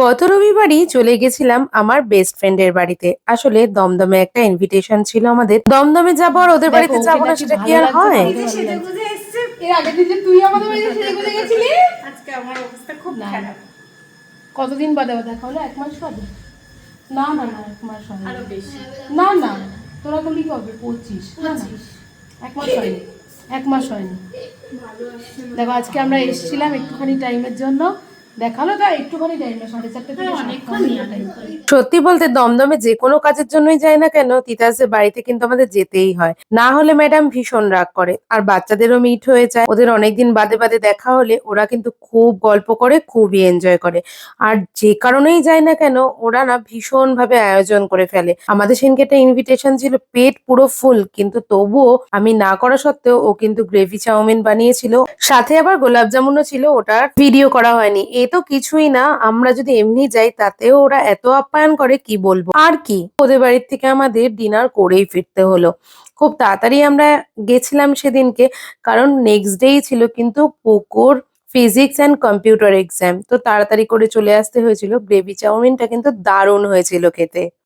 গত রবিবারই চলে গেছিলাম আমার বেস্ট ফ্রেন্ডের বাড়িতে। আসলে দমদমে একটা ইনভিটেশন ছিল আমাদের। দমদমে যাবো আর ওদের দেখো বাড়িতে ওকে যাবো না নাকি সেটা কি ভালো আর লাগছে, হয়? তোমাকে ভালো সেজে লাগছে। গুজে এসছে। এর আগের দিন যে তুই আমাদের বাড়িতে সেজে গুজে গেছিলি। আজকে আমার অবস্থা খুব না, খারাপ। কতদিন বাদে আবার দেখা হলো? 1 মাস বাদে? না না না, 1 মাস হয়নি। আরো বেশি। না না, তোরা করলি কবে? 25? না না, 1 মাস হয়নি, 1 মাস হয়নি। ভালো আসছে না। দেখো আজকে আমরা এসেছিলাম একটুখানি টাইমের জন্য, দেখালো তা একটুখানি টাইম না, 4:30 থেকে অনেকক্ষণই 7টা টাইম। সত্যি বলতে দমদমে যে কোনো কাজের জন্যই যাই না কেন তিতাসের বাড়িতে কিন্তু আমাদের যেতেই হয়। না হলে ম্যাডাম ভীষণ রাগ করে। আর বাচ্চাদেরও মিট হয়ে যায়। ওদের অনেকদিন বাদে বাদে দেখা হলে ওরা কিন্তু খুব গল্প করে, খুবই এনজয় করে। আর যে কারণেই যাই না কেন ওরা না ভীষণ ভাবে আয়োজন করে ফেলে। আমাদের সেদিনকে একটা ইনভিটেশন ছিল, পেট পুরো ফুল, কিন্তু তবুও আমি না করা সত্ত্বেও ও কিন্তু গ্রেভি চাউমিন বানিয়েছিল। সাথে আবার গোলাপ জামুনও ছিল, ওটার ভিডিও করা হয়নি। এ তো কিছুই না, আমরা যদি এমনি যাই তাতেও ওরা এত আপ্যায়ন করে কি বলবো। আর কি, ওদের বাড়ির থেকে আমাদের ডিনার করেই ফিরতে হলো। খুব তাড়াতাড়ি আমরা গেছিলাম সেদিনকে, কারণ নেক্সট ডেই ছিল কিন্তু পুকুর ফিজিক্স অ্যান্ড কম্পিউটার এক্সাম। তো তাড়াতাড়ি করে চলে আসতে হয়েছিল। গ্রেভি চাউমিনটা কিন্তু দারুণ হয়েছিল খেতে।